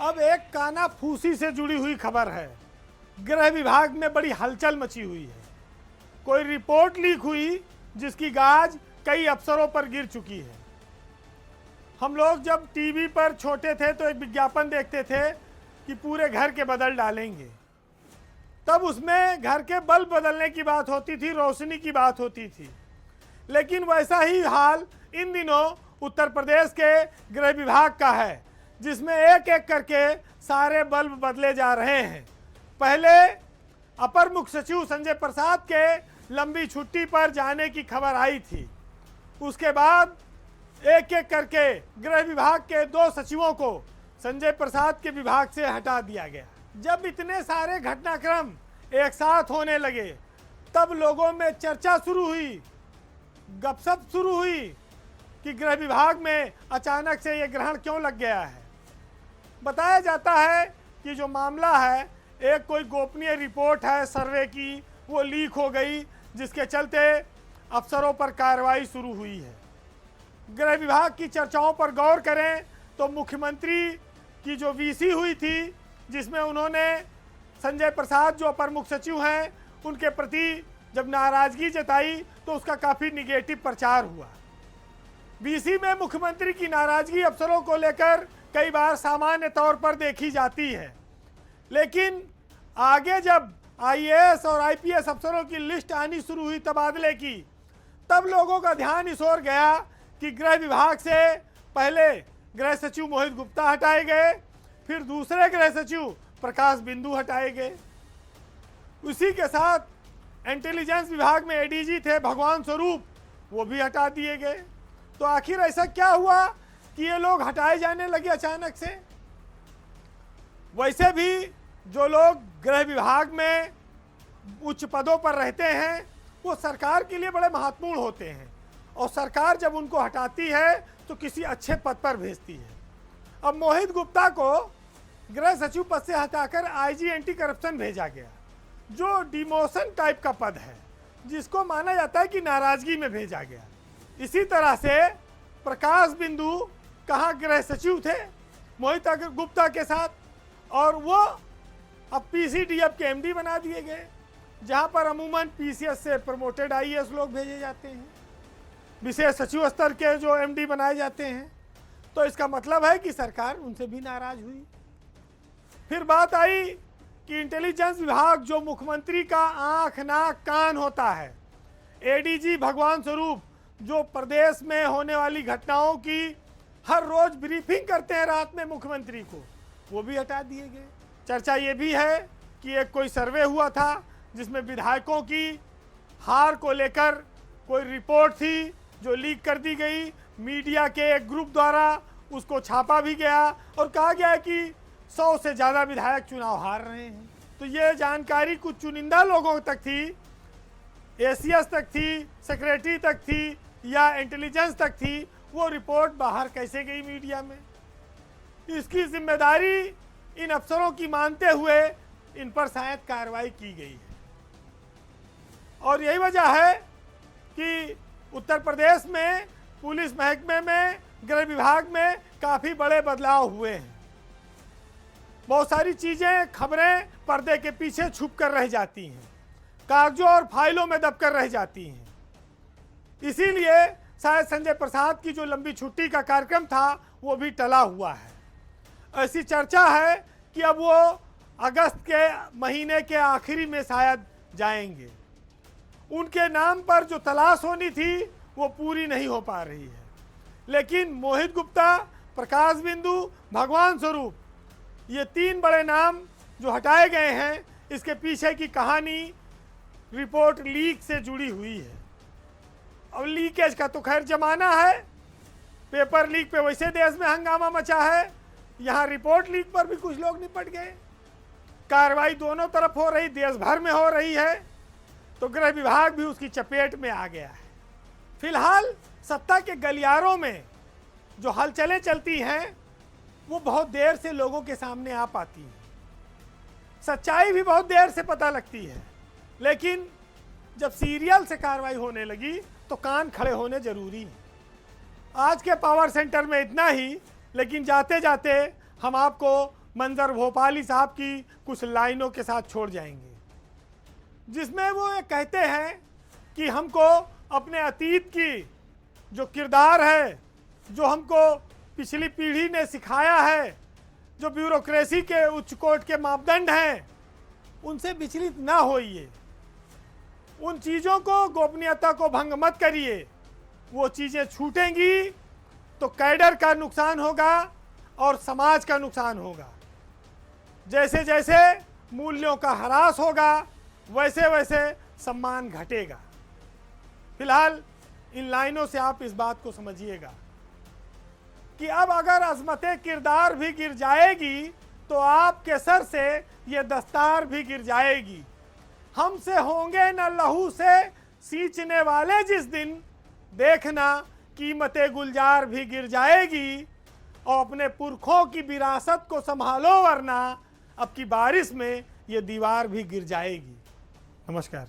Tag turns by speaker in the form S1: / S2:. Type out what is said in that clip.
S1: अब एक कानाफूसी से जुड़ी हुई खबर है। गृह विभाग में बड़ी हलचल मची हुई है। कोई रिपोर्ट लीक हुई जिसकी गाज कई अफसरों पर गिर चुकी है। हम लोग जब टीवी पर छोटे थे तो एक विज्ञापन देखते थे कि पूरे घर के बदल डालेंगे। तब उसमें घर के बल्ब बदलने की बात होती थी, रोशनी की बात होती थी। लेकिन वैसा ही हाल इन दिनों उत्तर प्रदेश के गृह विभाग का है, जिसमें एक एक करके सारे बल्ब बदले जा रहे हैं। पहले अपर मुख्य सचिव संजय प्रसाद के लंबी छुट्टी पर जाने की खबर आई थी। उसके बाद एक एक करके गृह विभाग के 2 सचिवों को संजय प्रसाद के विभाग से हटा दिया गया। जब इतने सारे घटनाक्रम एक साथ होने लगे तब लोगों में चर्चा शुरू हुई, गपशप शुरू हुई कि गृह विभाग में अचानक से ये ग्रहण क्यों लग गया है। बताया जाता है कि जो मामला है, एक कोई गोपनीय रिपोर्ट है सर्वे की, वो लीक हो गई, जिसके चलते अफसरों पर कार्रवाई शुरू हुई है। गृह विभाग की चर्चाओं पर गौर करें तो मुख्यमंत्री की जो वीसी हुई थी, जिसमें उन्होंने संजय प्रसाद जो अपर मुख्य सचिव हैं उनके प्रति जब नाराजगी जताई तो उसका काफ़ी निगेटिव प्रचार हुआ। वीसी में मुख्यमंत्री की नाराजगी अफसरों को लेकर कई बार सामान्य तौर पर देखी जाती है, लेकिन आगे जब आईएएस और आईपीएस अफसरों की लिस्ट आनी शुरू हुई तबादले की, तब लोगों का ध्यान इस ओर गया कि गृह विभाग से पहले गृह सचिव मोहित गुप्ता हटाए गए, फिर दूसरे गृह सचिव प्रकाश बिंदु हटाए गए। उसी के साथ इंटेलिजेंस विभाग में एडीजी थे भगवान स्वरूप, वो भी हटा दिए गए। तो आखिर ऐसा क्या हुआ कि ये लोग हटाए जाने लगे अचानक से? वैसे भी जो लोग गृह विभाग में उच्च पदों पर रहते हैं वो सरकार के लिए बड़े महत्वपूर्ण होते हैं, और सरकार जब उनको हटाती है तो किसी अच्छे पद पर भेजती है। अब मोहित गुप्ता को गृह सचिव पद से हटाकर आईजी एंटी करप्शन भेजा गया, जो डिमोशन टाइप का पद है, जिसको माना जाता है कि नाराजगी में भेजा गया। इसी तरह से प्रकाश बिंदु कहाँ गृह सचिव थे मोहित गुप्ता के साथ, और वो अब पीसीडीएफ के एमडी बना दिए गए, जहाँ पर अमूमन पीसीएस से प्रमोटेड आईएएस लोग भेजे जाते हैं, विशेष सचिव स्तर के जो एमडी बनाए जाते हैं। तो इसका मतलब है कि सरकार उनसे भी नाराज हुई। फिर बात आई कि इंटेलिजेंस विभाग जो मुख्यमंत्री का आंख नाक कान होता है, एडीजी भगवान स्वरूप जो प्रदेश में होने वाली घटनाओं की हर रोज ब्रीफिंग करते हैं रात में मुख्यमंत्री को, वो भी हटा दिए गए। चर्चा ये भी है कि एक कोई सर्वे हुआ था जिसमें विधायकों की हार को लेकर कोई रिपोर्ट थी जो लीक कर दी गई। मीडिया के एक ग्रुप द्वारा उसको छापा भी गया और कहा गया कि 100 से ज़्यादा विधायक चुनाव हार रहे हैं। तो ये जानकारी कुछ चुनिंदा लोगों तक थी, एसीएस तक थी, सेक्रेटरी तक थी या इंटेलिजेंस तक थी। वो रिपोर्ट बाहर कैसे गई मीडिया में, इसकी जिम्मेदारी इन अफसरों की मानते हुए इन पर शायद कार्रवाई की गई है। और यही वजह है कि उत्तर प्रदेश में पुलिस महकमे में, गृह विभाग में काफ़ी बड़े बदलाव हुए हैं। बहुत सारी चीज़ें, खबरें पर्दे के पीछे छुप कर रह जाती हैं, कागजों और फाइलों में दब कर रह जाती हैं। इसीलिए शायद संजय प्रसाद की जो लंबी छुट्टी का कार्यक्रम था वो भी टला हुआ है। ऐसी चर्चा है कि अब वो अगस्त के महीने के आखिरी में शायद जाएंगे। उनके नाम पर जो तलाश होनी थी वो पूरी नहीं हो पा रही है। लेकिन मोहित गुप्ता, प्रकाश बिंदु, भगवान स्वरूप, ये 3 बड़े नाम जो हटाए गए हैं, इसके पीछे की कहानी रिपोर्ट लीक से जुड़ी हुई है। अब लीकेज का तो खैर जमाना है, पेपर लीक पे वैसे देश में हंगामा मचा है, यहाँ रिपोर्ट लीक पर भी कुछ लोग निपट गए। कार्रवाई दोनों तरफ हो रही, देश भर में हो रही है, तो गृह विभाग भी उसकी चपेट में आ गया है। फिलहाल सत्ता के गलियारों में जो हलचलें चलती हैं वो बहुत देर से लोगों के सामने आ पाती हैं। सच्चाई भी बहुत देर से पता लगती है, लेकिन जब सीरियल से कार्रवाई होने लगी तो कान खड़े होने जरूरी है। आज के पावर सेंटर में इतना ही, लेकिन जाते जाते हम आपको मंजर भोपाली साहब की कुछ लाइनों के साथ छोड़ जाएंगे, जिसमें वो ये कहते हैं कि हमको अपने अतीत की जो किरदार है, जो हमको पिछली पीढ़ी ने सिखाया है, जो ब्यूरोक्रेसी के उच्च कोर्ट के मापदंड हैं, उनसे विचलित ना होइए, उन चीज़ों को, गोपनीयता को भंग मत करिए। वो चीज़ें छूटेंगी तो कैडर का नुकसान होगा और समाज का नुकसान होगा। जैसे जैसे मूल्यों का ह्रास होगा वैसे वैसे सम्मान घटेगा। फिलहाल इन लाइनों से आप इस बात को समझिएगा कि अब अगर अजमत किरदार भी गिर जाएगी तो आपके सर से ये दस्तार भी गिर जाएगी। हमसे होंगे न लहू से सींचने वाले जिस दिन, देखना कीमते गुलजार भी गिर जाएगी। और अपने पुरखों की विरासत को संभालो, वरना अब की बारिश में ये दीवार भी गिर जाएगी। नमस्कार।